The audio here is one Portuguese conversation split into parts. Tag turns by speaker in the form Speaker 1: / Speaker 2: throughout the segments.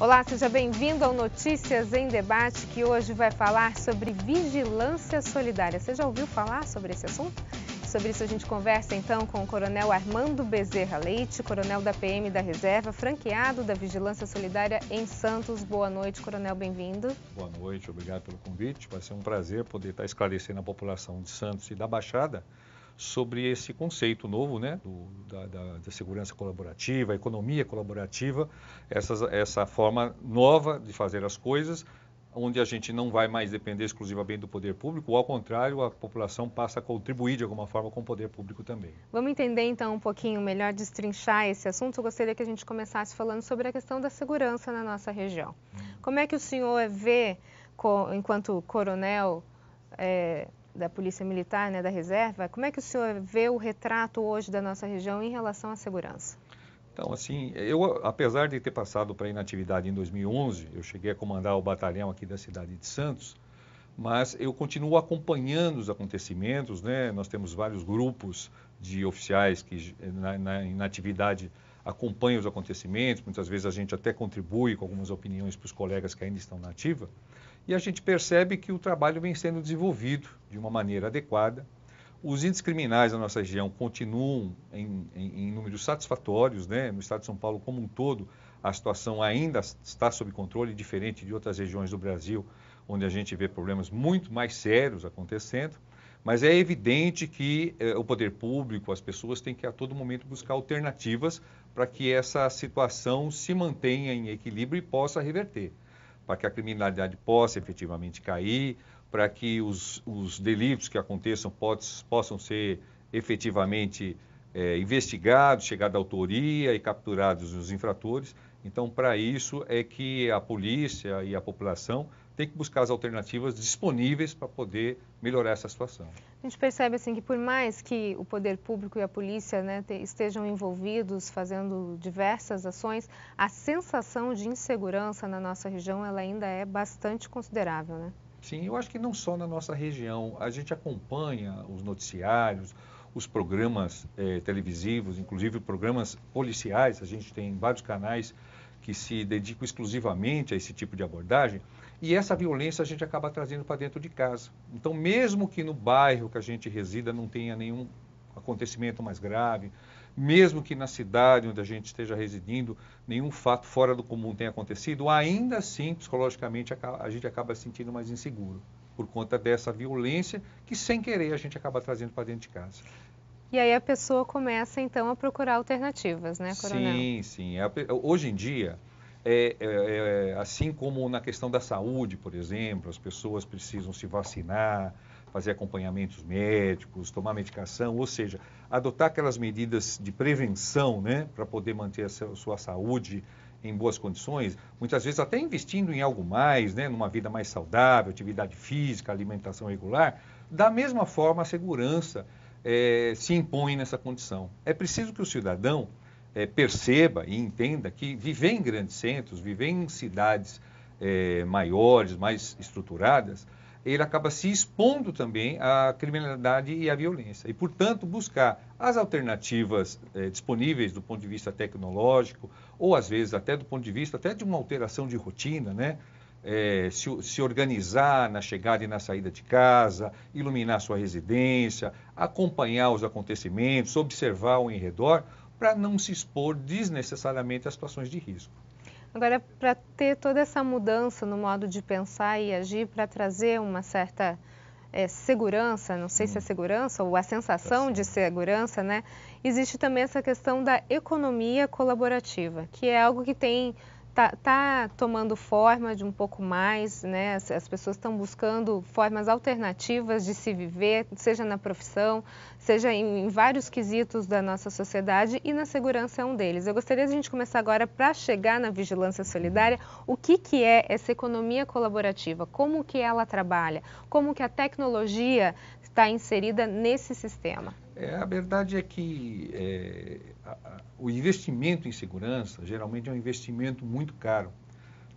Speaker 1: Olá, seja bem-vindo ao Notícias em Debate, que hoje vai falar sobre vigilância solidária. Você já ouviu falar sobre esse assunto? Sobre isso a gente conversa então com o Coronel Armando Bezerra Leite, coronel da PM da Reserva, franqueado da Vigilância Solidária em Santos. Boa noite, coronel, bem-vindo.
Speaker 2: Boa noite, obrigado pelo convite. Vai ser um prazer poder estar esclarecendo a população de Santos e da Baixada sobre esse conceito novo, né, da segurança colaborativa, economia colaborativa, essa forma nova de fazer as coisas, onde a gente não vai mais depender exclusivamente do poder público, ou ao contrário, a população passa a contribuir de alguma forma com o poder público também.
Speaker 1: Vamos entender então um pouquinho melhor, destrinchar esse assunto. Eu gostaria que a gente começasse falando sobre a questão da segurança na nossa região. Como é que o senhor vê, enquanto coronel da Polícia Militar, né, da Reserva, como é que o senhor vê o retrato hoje da nossa região em relação à segurança?
Speaker 2: Então, assim, eu, apesar de ter passado para a inatividade em 2011, eu cheguei a comandar o batalhão aqui da cidade de Santos, mas eu continuo acompanhando os acontecimentos, né? Nós temos vários grupos de oficiais que na inatividade acompanham os acontecimentos, muitas vezes a gente até contribui com algumas opiniões para os colegas que ainda estão na ativa, e a gente percebe que o trabalho vem sendo desenvolvido de uma maneira adequada. Os índices criminais na nossa região continuam em números satisfatórios, né? No estado de São Paulo como um todo, a situação ainda está sob controle, diferente de outras regiões do Brasil, onde a gente vê problemas muito mais sérios acontecendo. Mas é evidente que o poder público, as pessoas têm que a todo momento buscar alternativas para que essa situação se mantenha em equilíbrio e possa reverter, para que a criminalidade possa efetivamente cair, para que os delitos que aconteçam possam ser efetivamente investigados, chegar à autoria e capturados os infratores. Então, para isso é que a polícia e a população têm que buscar as alternativas disponíveis para poder melhorar essa situação.
Speaker 1: A gente percebe assim que por mais que o poder público e a polícia, né, estejam envolvidos fazendo diversas ações, a sensação de insegurança na nossa região ela ainda é bastante considerável, né?
Speaker 2: Sim, eu acho que não só na nossa região. A gente acompanha os noticiários, os programas televisivos, inclusive programas policiais. A gente tem vários canais que se dedicam exclusivamente a esse tipo de abordagem. E essa violência a gente acaba trazendo para dentro de casa. Então, mesmo que no bairro que a gente resida não tenha nenhum acontecimento mais grave, mesmo que na cidade onde a gente esteja residindo, nenhum fato fora do comum tenha acontecido, ainda assim, psicologicamente, a gente acaba se sentindo mais inseguro, por conta dessa violência que, sem querer, a gente acaba trazendo para dentro de casa.
Speaker 1: E aí a pessoa começa, então, a procurar alternativas, né, coronel?
Speaker 2: Sim, sim. Hoje em dia, assim como na questão da saúde, por exemplo, as pessoas precisam se vacinar, fazer acompanhamentos médicos, tomar medicação, ou seja, adotar aquelas medidas de prevenção, né, para poder manter a sua saúde em boas condições, muitas vezes até investindo em algo mais, né, numa vida mais saudável, atividade física, alimentação regular. Da mesma forma, a segurança se impõe nessa condição. É preciso que o cidadão perceba e entenda que viver em grandes centros, viver em cidades maiores, mais estruturadas, ele acaba se expondo também à criminalidade e à violência. E, portanto, buscar as alternativas disponíveis do ponto de vista tecnológico, ou às vezes até do ponto de vista até de uma alteração de rotina, né? Se organizar na chegada e na saída de casa, iluminar sua residência, acompanhar os acontecimentos, observar o redor, para não se expor desnecessariamente a situações de risco.
Speaker 1: Agora, para ter toda essa mudança no modo de pensar e agir, para trazer uma certa segurança, não sei se é segurança ou a sensação de segurança, né? Existe também essa questão da economia colaborativa, que é algo que tá tomando forma de um pouco mais, né? As pessoas estão buscando formas alternativas de se viver, seja na profissão, seja em vários quesitos da nossa sociedade, e na segurança é um deles. Eu gostaria de a gente começar agora, para chegar na vigilância solidária, o que é essa economia colaborativa, como que ela trabalha, como que a tecnologia está inserida nesse sistema.
Speaker 2: A verdade é que o investimento em segurança geralmente é um investimento muito caro.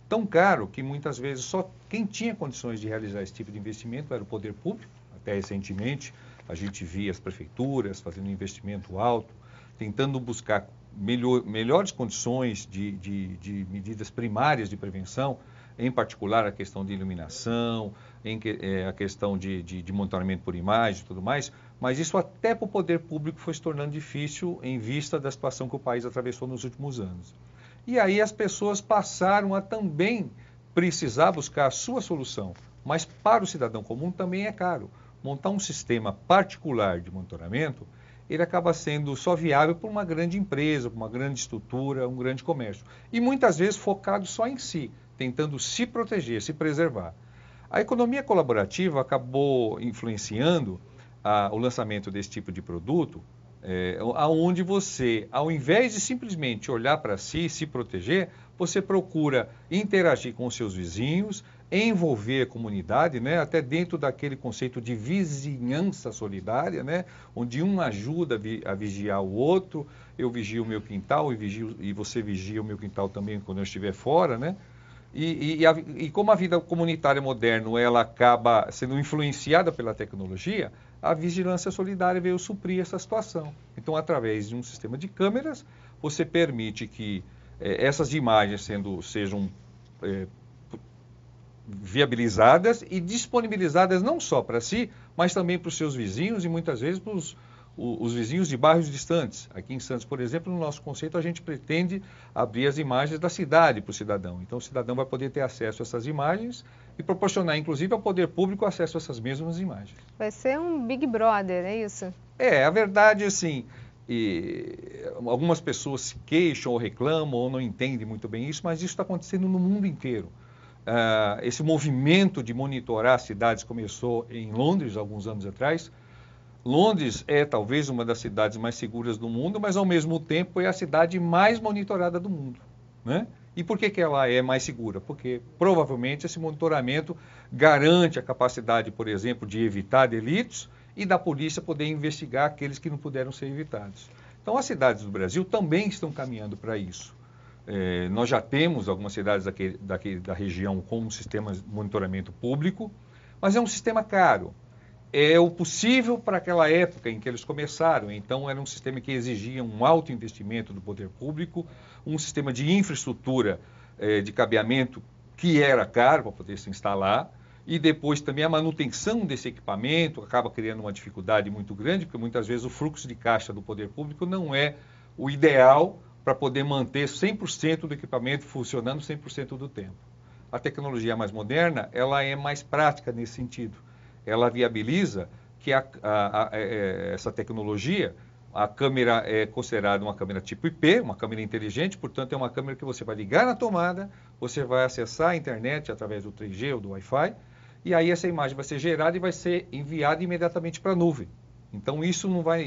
Speaker 2: Tão caro que muitas vezes só quem tinha condições de realizar esse tipo de investimento era o poder público. Até recentemente a gente via as prefeituras fazendo um investimento alto, tentando buscar melhores condições de medidas primárias de prevenção, em particular a questão de iluminação, a questão de monitoramento por imagem e tudo mais, mas isso até para o poder público foi se tornando difícil em vista da situação que o país atravessou nos últimos anos. E aí as pessoas passaram a também precisar buscar a sua solução, mas para o cidadão comum também é caro. Montar um sistema particular de monitoramento, ele acaba sendo só viável para uma grande empresa, para uma grande estrutura, um grande comércio. E muitas vezes focado só em si, tentando se proteger, se preservar. A economia colaborativa acabou influenciando o lançamento desse tipo de produto, onde você, ao invés de simplesmente olhar para si e se proteger, você procura interagir com os seus vizinhos, envolver a comunidade, né, até dentro daquele conceito de vizinhança solidária, né, onde um ajuda a vigiar o outro, eu vigio o meu quintal e você vigia o meu quintal também quando eu estiver fora, né? E como a vida comunitária moderna ela acaba sendo influenciada pela tecnologia, a vigilância solidária veio suprir essa situação. Então, através de um sistema de câmeras, você permite que essas imagens sejam viabilizadas e disponibilizadas não só para si, mas também para os seus vizinhos e muitas vezes para os vizinhos de bairros distantes. Aqui em Santos, por exemplo, no nosso conceito, a gente pretende abrir as imagens da cidade para o cidadão. Então, o cidadão vai poder ter acesso a essas imagens e proporcionar, inclusive, ao poder público acesso a essas mesmas imagens.
Speaker 1: Vai ser um Big Brother, é isso?
Speaker 2: A verdade, assim, algumas pessoas se queixam ou reclamam ou não entendem muito bem isso, mas isso está acontecendo no mundo inteiro. Esse movimento de monitorar cidades começou em Londres, alguns anos atrás. Londres é talvez uma das cidades mais seguras do mundo, mas ao mesmo tempo é a cidade mais monitorada do mundo, né? E por que ela é mais segura? Porque provavelmente esse monitoramento garante a capacidade, por exemplo, de evitar delitos e da polícia poder investigar aqueles que não puderam ser evitados. Então as cidades do Brasil também estão caminhando para isso. Nós já temos algumas cidades da região com um sistema de monitoramento público, mas é um sistema caro. É o possível para aquela época em que eles começaram. Então, era um sistema que exigia um alto investimento do poder público, um sistema de infraestrutura de cabeamento que era caro para poder se instalar, e depois também a manutenção desse equipamento acaba criando uma dificuldade muito grande, porque muitas vezes o fluxo de caixa do poder público não é o ideal para poder manter 100% do equipamento funcionando 100% do tempo. A tecnologia mais moderna, ela é mais prática nesse sentido. Ela viabiliza que essa tecnologia, a câmera é considerada uma câmera tipo IP, uma câmera inteligente, portanto é uma câmera que você vai ligar na tomada, você vai acessar a internet através do 3G ou do Wi-Fi, e aí essa imagem vai ser gerada e vai ser enviada imediatamente para a nuvem. Então isso não vai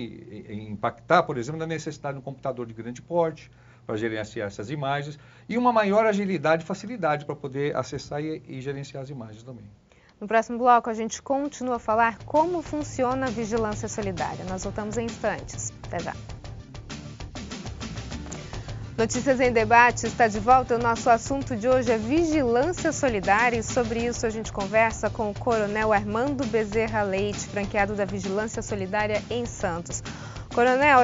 Speaker 2: impactar, por exemplo, na necessidade de um computador de grande porte para gerenciar essas imagens, e uma maior agilidade e facilidade para poder acessar e gerenciar as imagens também.
Speaker 1: No próximo bloco, a gente continua a falar como funciona a vigilância solidária. Nós voltamos em instantes. Até já. Notícias em Debate está de volta. O nosso assunto de hoje é vigilância solidária e sobre isso a gente conversa com o Coronel Armando Bezerra Leite, franqueado da Vigilância Solidária em Santos. Coronel,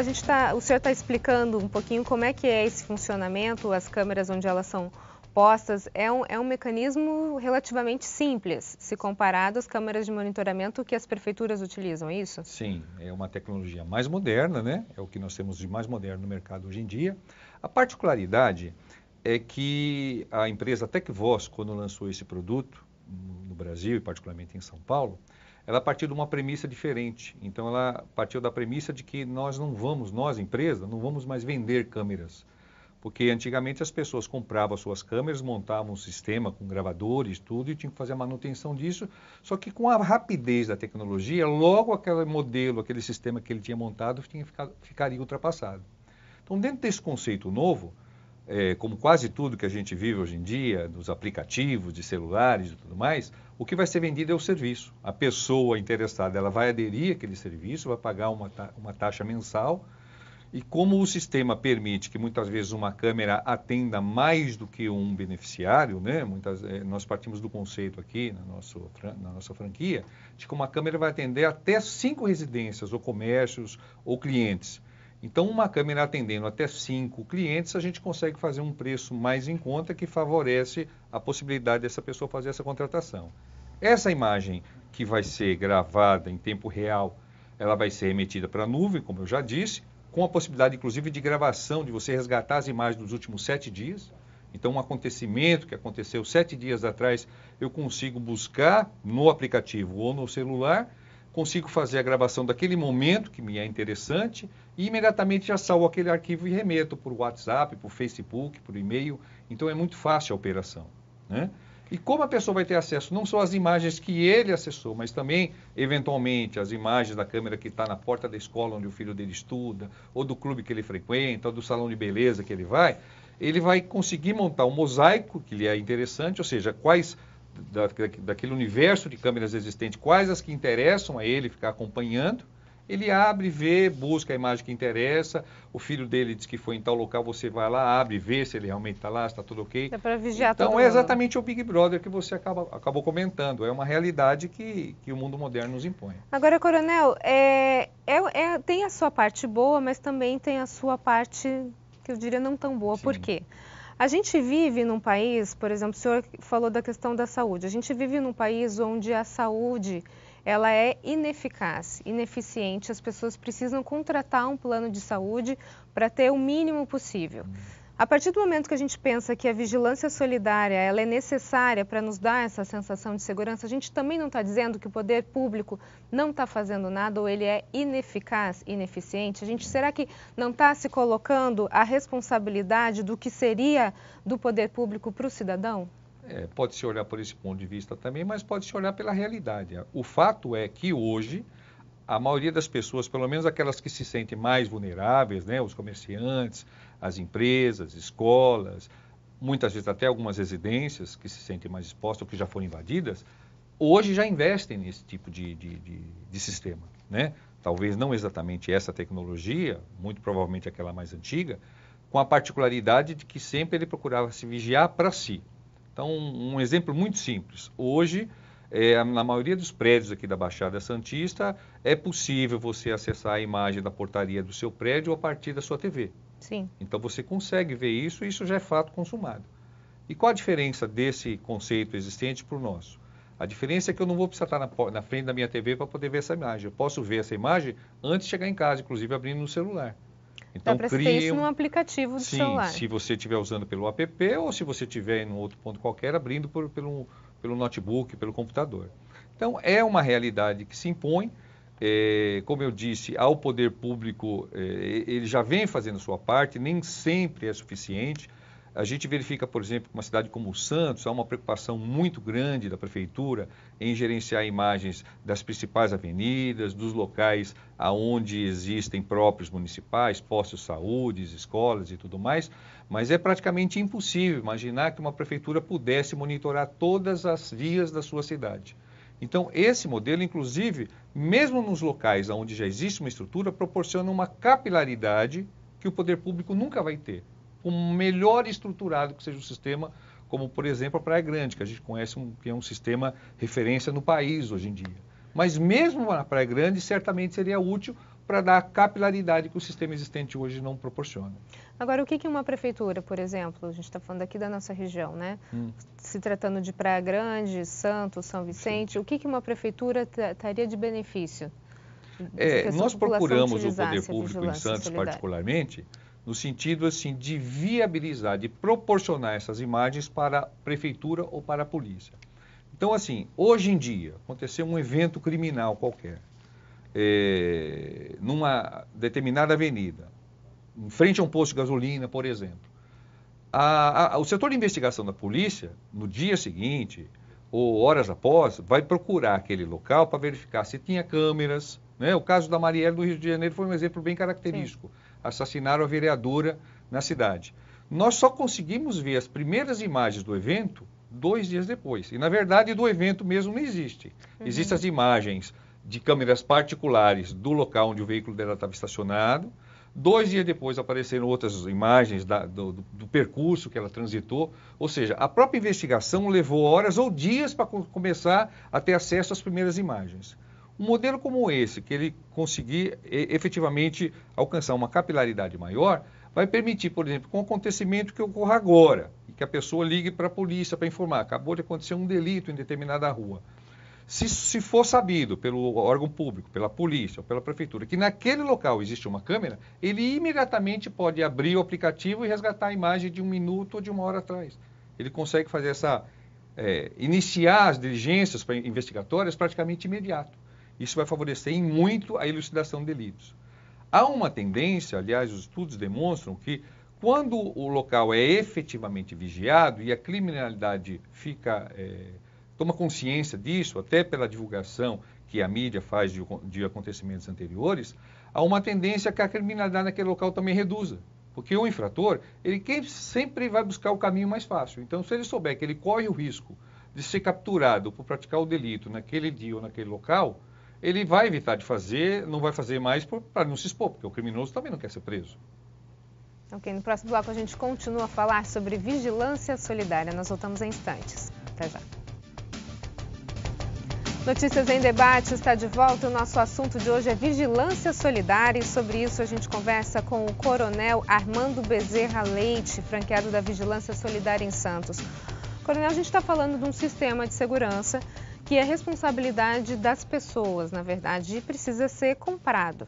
Speaker 1: o senhor está explicando um pouquinho como é que é esse funcionamento, as câmeras onde elas são postas. É um mecanismo relativamente simples, se comparado às câmeras de monitoramento que as prefeituras utilizam, é isso?
Speaker 2: Sim, é uma tecnologia mais moderna, né? É o que nós temos de mais moderno no mercado hoje em dia. A particularidade é que a empresa Tecvoz, quando lançou esse produto no Brasil e particularmente em São Paulo, ela partiu de uma premissa diferente. Então ela partiu da premissa de que nós, empresa, não vamos mais vender câmeras. Porque antigamente as pessoas compravam suas câmeras, montavam um sistema com gravadores, tudo, e tinham que fazer a manutenção disso. Só que com a rapidez da tecnologia, logo aquele modelo, aquele sistema que ele tinha montado ficaria ultrapassado. Então, dentro desse conceito novo, como quase tudo que a gente vive hoje em dia, dos aplicativos, de celulares e tudo mais, o que vai ser vendido é o serviço. A pessoa interessada ela vai aderir àquele serviço, vai pagar uma taxa mensal. E como o sistema permite que muitas vezes uma câmera atenda mais do que um beneficiário, né? Nós partimos do conceito aqui na nossa franquia, de que uma câmera vai atender até 5 residências, ou comércios, ou clientes. Então, uma câmera atendendo até 5 clientes, a gente consegue fazer um preço mais em conta que favorece a possibilidade dessa pessoa fazer essa contratação. Essa imagem que vai ser gravada em tempo real, ela vai ser emitida para a nuvem, como eu já disse, com a possibilidade, inclusive, de gravação, de você resgatar as imagens dos últimos 7 dias. Então, um acontecimento que aconteceu 7 dias atrás, eu consigo buscar no aplicativo ou no celular, consigo fazer a gravação daquele momento que me é interessante e imediatamente já salvo aquele arquivo e remeto por WhatsApp, por Facebook, por e-mail. Então, é muito fácil a operação, né? E como a pessoa vai ter acesso não só às imagens que ele acessou, mas também, eventualmente, as imagens da câmera que está na porta da escola onde o filho dele estuda, ou do clube que ele frequenta, ou do salão de beleza que ele vai conseguir montar um mosaico que lhe é interessante, ou seja, quais daquele universo de câmeras existentes, quais as que interessam a ele ficar acompanhando. Ele abre, vê, busca a imagem que interessa, o filho dele diz que foi em tal local, você vai lá, abre, vê se ele realmente está lá, se está tudo ok.
Speaker 1: É para vigiar todo
Speaker 2: Então,
Speaker 1: mundo.
Speaker 2: é exatamente o Big Brother que você acabou comentando, é uma realidade que o mundo moderno nos impõe.
Speaker 1: Agora, Coronel, tem a sua parte boa, mas também tem a sua parte, que eu diria, não tão boa.
Speaker 2: Sim.
Speaker 1: Por quê? A gente vive num país, por exemplo, o senhor falou da questão da saúde, a gente vive num país onde a saúde ela é ineficaz, ineficiente, as pessoas precisam contratar um plano de saúde para ter o mínimo possível. A partir do momento que a gente pensa que a vigilância solidária ela é necessária para nos dar essa sensação de segurança, a gente também não está dizendo que o poder público não está fazendo nada ou ele é ineficaz, ineficiente. Será que não está se colocando a responsabilidade do que seria do poder público para o cidadão?
Speaker 2: Pode-se olhar por esse ponto de vista também, mas pode-se olhar pela realidade. O fato é que hoje a maioria das pessoas, pelo menos aquelas que se sentem mais vulneráveis, né, os comerciantes, as empresas, escolas, muitas vezes até algumas residências que se sentem mais expostas ou que já foram invadidas, hoje já investem nesse tipo de sistema, né? Talvez não exatamente essa tecnologia, muito provavelmente aquela mais antiga, com a particularidade de que sempre ele procurava se vigiar para si. Então, um exemplo muito simples. Hoje, na maioria dos prédios aqui da Baixada Santista, é possível você acessar a imagem da portaria do seu prédio a partir da sua TV.
Speaker 1: Sim.
Speaker 2: Então, você consegue ver isso e isso já é fato consumado. E qual a diferença desse conceito existente para o nosso? A diferença é que eu não vou precisar estar na frente da minha TV para poder ver essa imagem. Eu posso ver essa imagem antes de chegar em casa, inclusive abrindo no celular. Então,
Speaker 1: dá para ter isso num aplicativo do celular.
Speaker 2: Sim, se você estiver usando pelo app ou se você estiver em um outro ponto qualquer, abrindo pelo notebook, pelo computador. Então, é uma realidade que se impõe. Como eu disse, ao poder público, ele já vem fazendo a sua parte, nem sempre é suficiente. A gente verifica, por exemplo, que uma cidade como Santos, há uma preocupação muito grande da prefeitura em gerenciar imagens das principais avenidas, dos locais onde existem próprios municipais, postos de saúde, escolas e tudo mais, mas é praticamente impossível imaginar que uma prefeitura pudesse monitorar todas as vias da sua cidade. Então, esse modelo, inclusive, mesmo nos locais onde já existe uma estrutura, proporciona uma capilaridade que o poder público nunca vai ter. Melhor estruturado que seja o sistema, como, por exemplo, a Praia Grande, que a gente conhece que é um sistema referência no país hoje em dia. Mas mesmo na Praia Grande, certamente seria útil para dar a capilaridade que o sistema existente hoje não proporciona.
Speaker 1: Agora, o que uma prefeitura, por exemplo, a gente está falando aqui da nossa região, né? Se tratando de Praia Grande, Santos, São Vicente, sim, o que uma prefeitura estaria de benefício?
Speaker 2: Nós procuramos o poder público em Santos, particularmente, no sentido assim de viabilizar, de proporcionar essas imagens para a prefeitura ou para a polícia. Então, assim, hoje em dia, aconteceu um evento criminal qualquer, numa determinada avenida, em frente a um posto de gasolina, por exemplo. O setor de investigação da polícia, no dia seguinte, ou horas após, vai procurar aquele local para verificar se tinha câmeras, né? O caso da Marielle do Rio de Janeiro foi um exemplo bem característico. Sim. Assassinaram a vereadora na cidade. Nós só conseguimos ver as primeiras imagens do evento 2 dias depois. E, na verdade, do evento mesmo não existe. Existem as imagens de câmeras particulares do local onde o veículo dela estava estacionado. 2 dias depois apareceram outras imagens do percurso que ela transitou. Ou seja, a própria investigação levou horas ou dias para começar a ter acesso às primeiras imagens. Um modelo como esse, que ele conseguir efetivamente alcançar uma capilaridade maior, vai permitir, por exemplo, com um acontecimento que ocorra agora, e que a pessoa ligue para a polícia para informar, acabou de acontecer um delito em determinada rua. Se for sabido pelo órgão público, pela polícia ou pela prefeitura, que naquele local existe uma câmera, ele imediatamente pode abrir o aplicativo e resgatar a imagem de 1 minuto ou de 1 hora atrás. Ele consegue fazer iniciar as diligências investigatórias praticamente imediato. Isso vai favorecer em muito a elucidação de delitos. Há uma tendência, aliás, os estudos demonstram que quando o local é efetivamente vigiado e a criminalidade toma consciência disso, até pela divulgação que a mídia faz de acontecimentos anteriores, há uma tendência que a criminalidade naquele local também reduza. Porque o infrator, ele sempre vai buscar o caminho mais fácil. Então, se ele souber que ele corre o risco de ser capturado por praticar o delito naquele dia ou naquele local, ele vai evitar de fazer, não vai fazer mais para não se expor, porque o criminoso também não quer ser preso.
Speaker 1: Ok, no próximo bloco a gente continua a falar sobre vigilância solidária. Nós voltamos em instantes. Até já. Notícias em Debate está de volta. O nosso assunto de hoje é vigilância solidária e sobre isso a gente conversa com o Coronel Armando Bezerra Leite, franqueado da Vigilância Solidária em Santos. Coronel, a gente está falando de um sistema de segurança que é responsabilidade das pessoas, na verdade, e precisa ser comprado.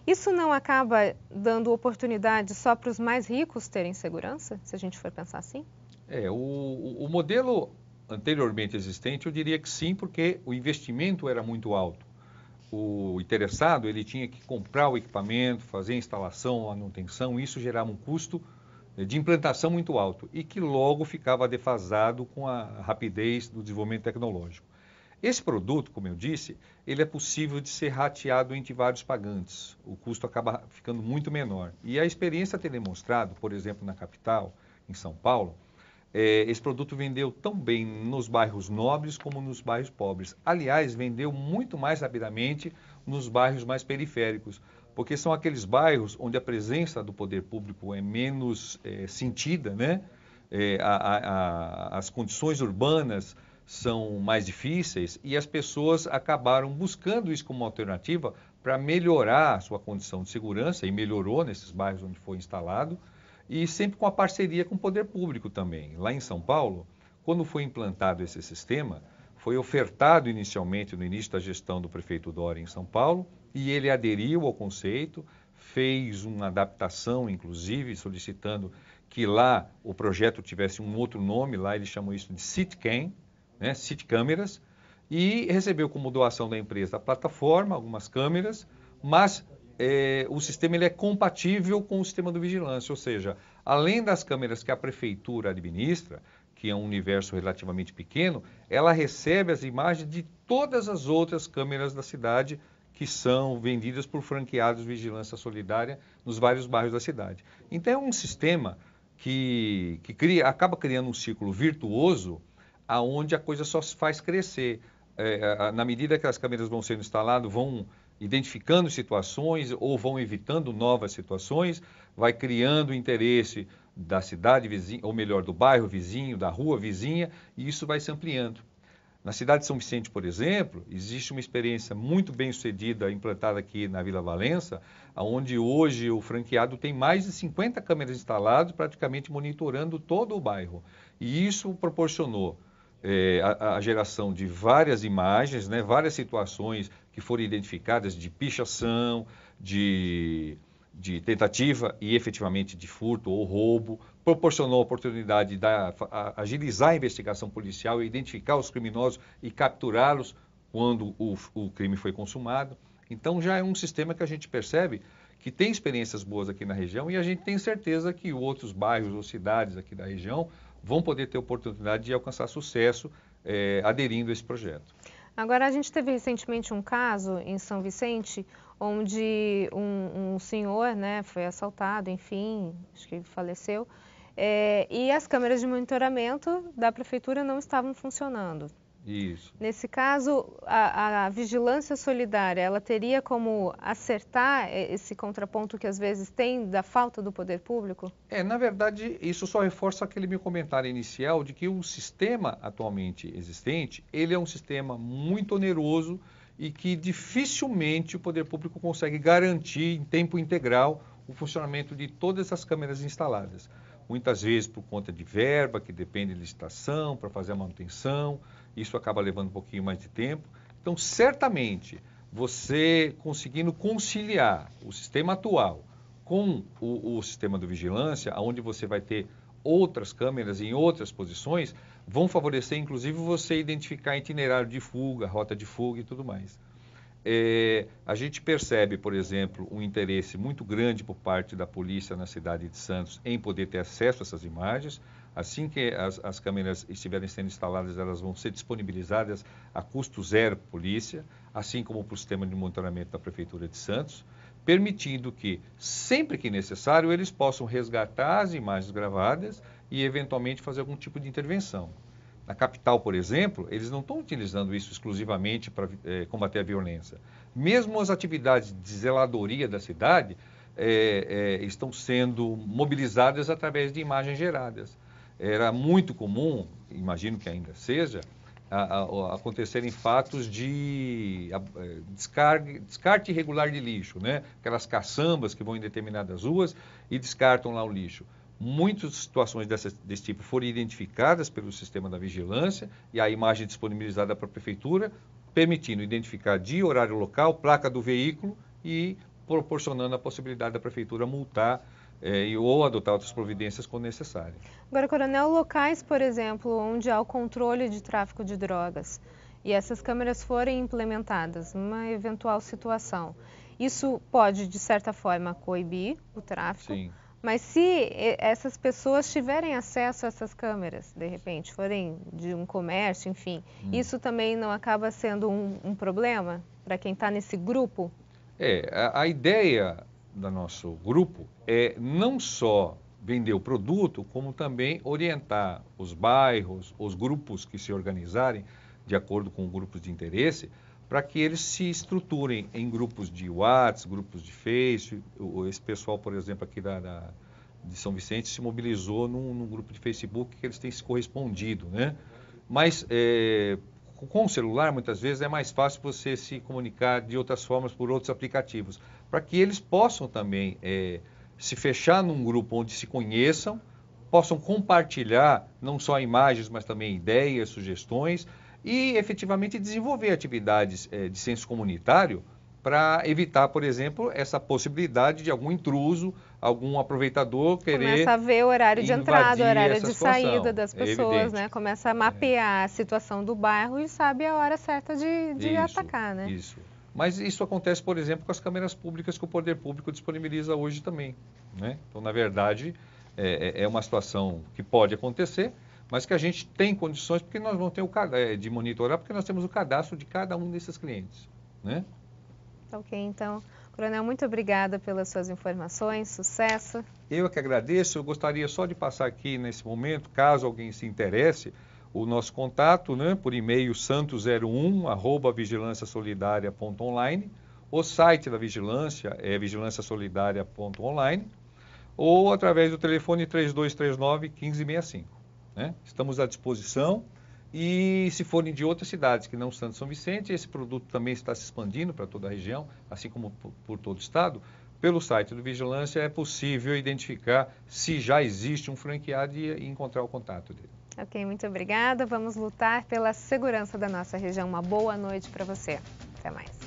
Speaker 1: Isso não acaba dando oportunidade só para os mais ricos terem segurança, se a gente for pensar assim?
Speaker 2: O modelo anteriormente existente, eu diria que sim, porque o investimento era muito alto. O interessado, ele tinha que comprar o equipamento, fazer a instalação, a manutenção, isso gerava um custo de implantação muito alto e que logo ficava defasado com a rapidez do desenvolvimento tecnológico. Esse produto, como eu disse, ele é possível de ser rateado entre vários pagantes. O custo acaba ficando muito menor. E a experiência tem demonstrado, por exemplo, na capital, em São Paulo, esse produto vendeu tão bem nos bairros nobres como nos bairros pobres. Aliás, vendeu muito mais rapidamente nos bairros mais periféricos, porque são aqueles bairros onde a presença do poder público é menos sentida, né? As condições urbanas são mais difíceis e as pessoas acabaram buscando isso como uma alternativa para melhorar a sua condição de segurança, e melhorou nesses bairros onde foi instalado, e sempre com a parceria com o poder público também. Lá em São Paulo, quando foi implantado esse sistema, foi ofertado inicialmente no início da gestão do prefeito Dória em São Paulo, e ele aderiu ao conceito, fez uma adaptação, inclusive, solicitando que lá o projeto tivesse um outro nome, lá eles chamam isso de CityCam, né, City Câmeras, e recebeu como doação da empresa a plataforma, algumas câmeras, mas o sistema ele é compatível com o sistema do vigilância, ou seja, além das câmeras que a prefeitura administra, que é um universo relativamente pequeno, ela recebe as imagens de todas as outras câmeras da cidade que são vendidas por franqueados de vigilância solidária nos vários bairros da cidade. Então é um sistema que acaba criando um círculo virtuoso aonde a coisa só se faz crescer. Na medida que as câmeras vão sendo instaladas, vão identificando situações ou vão evitando novas situações, vai criando interesse da cidade vizinha, ou melhor, do bairro vizinho, da rua vizinha, e isso vai se ampliando. Na cidade de São Vicente, por exemplo, existe uma experiência muito bem sucedida implantada aqui na Vila Valença, onde hoje o franqueado tem mais de 50 câmeras instaladas, praticamente monitorando todo o bairro. E isso proporcionou a geração de várias imagens, né, várias situações que foram identificadas de pichação, de tentativa e efetivamente de furto ou roubo, proporcionou a oportunidade de agilizar a investigação policial e identificar os criminosos e capturá-los quando o crime foi consumado. Então já é um sistema que a gente percebe que tem experiências boas aqui na região e a gente tem certeza que outros bairros ou cidades aqui da região vão poder ter oportunidade de alcançar sucesso aderindo a esse projeto.
Speaker 1: Agora, a gente teve recentemente um caso em São Vicente, onde um senhor, né, foi assaltado, enfim, acho que ele faleceu, e as câmeras de monitoramento da prefeitura não estavam funcionando.
Speaker 2: Isso.
Speaker 1: Nesse caso, a vigilância solidária, ela teria como acertar esse contraponto que às vezes tem da falta do poder público?
Speaker 2: Na verdade, isso só reforça aquele meu comentário inicial de que o sistema atualmente existente, ele é um sistema muito oneroso e que dificilmente o poder público consegue garantir em tempo integral o funcionamento de todas as câmeras instaladas. Muitas vezes por conta de verba, que depende de licitação para fazer a manutenção, isso acaba levando um pouquinho mais de tempo. Então, certamente, você conseguindo conciliar o sistema atual com o sistema de vigilância, onde você vai ter outras câmeras em outras posições, vão favorecer, inclusive, você identificar itinerário de fuga, rota de fuga e tudo mais. A gente percebe, por exemplo, um interesse muito grande por parte da polícia na cidade de Santos em poder ter acesso a essas imagens. Assim que as câmeras estiverem sendo instaladas, elas vão ser disponibilizadas a custo zero para a polícia, assim como para o sistema de monitoramento da Prefeitura de Santos, permitindo que, sempre que necessário, eles possam resgatar as imagens gravadas e, eventualmente, fazer algum tipo de intervenção. Na capital, por exemplo, eles não estão utilizando isso exclusivamente para combater a violência. Mesmo as atividades de zeladoria da cidade estão sendo mobilizadas através de imagens geradas. Era muito comum, imagino que ainda seja, acontecerem fatos de descarte irregular de lixo, né? Aquelas caçambas que vão em determinadas ruas e descartam lá o lixo. Muitas situações desse tipo foram identificadas pelo sistema da vigilância e a imagem disponibilizada para a prefeitura, permitindo identificar dia, horário, local, placa do veículo e proporcionando a possibilidade da prefeitura multar ou adotar outras providências quando necessário.
Speaker 1: Agora, Coronel, locais, por exemplo, onde há o controle de tráfico de drogas e essas câmeras forem implementadas numa eventual situação, isso pode, de certa forma, coibir o tráfico?
Speaker 2: Sim.
Speaker 1: Mas se essas pessoas tiverem acesso a essas câmeras, de repente, forem de um comércio, enfim, isso também não acaba sendo um problema para quem está nesse grupo?
Speaker 2: A ideia do nosso grupo é não só vender o produto, como também orientar os bairros, os grupos que se organizarem de acordo com grupos de interesse, para que eles se estruturem em grupos de WhatsApp, grupos de Face. Esse pessoal, por exemplo, aqui de São Vicente se mobilizou num grupo de Facebook que eles têm se correspondido, né? Mas com o celular, muitas vezes, é mais fácil você se comunicar de outras formas por outros aplicativos, para que eles possam também se fechar num grupo onde se conheçam, possam compartilhar não só imagens, mas também ideias, sugestões, e efetivamente desenvolver atividades de senso comunitário para evitar, por exemplo, essa possibilidade de algum intruso, algum aproveitador querer
Speaker 1: Começa a ver o horário de entrada, o horário de
Speaker 2: situação.
Speaker 1: saída das pessoas, né? Começa a mapear a situação do bairro e sabe a hora certa de atacar, né?
Speaker 2: Isso. Mas isso acontece, por exemplo, com as câmeras públicas que o poder público disponibiliza hoje também, né? Então, na verdade, é uma situação que pode acontecer, mas que a gente tem condições, porque nós vamos ter de monitorar, porque nós temos o cadastro de cada um desses clientes, né?
Speaker 1: Ok, então, Coronel, muito obrigada pelas suas informações, sucesso.
Speaker 2: Eu que agradeço, eu gostaria só de passar aqui nesse momento, caso alguém se interesse, o nosso contato, né, por e-mail santos01@vigilanciasolidaria.online, o site da vigilância é vigilanciasolidaria.online ou através do telefone 3239-1565. Né? Estamos à disposição e se forem de outras cidades que não Santos São Vicente, esse produto também está se expandindo para toda a região, assim como por todo o estado. Pelo site do Vigilância é possível identificar se já existe um franqueado e encontrar o contato dele.
Speaker 1: Ok, muito obrigada. Vamos lutar pela segurança da nossa região. Uma boa noite para você. Até mais.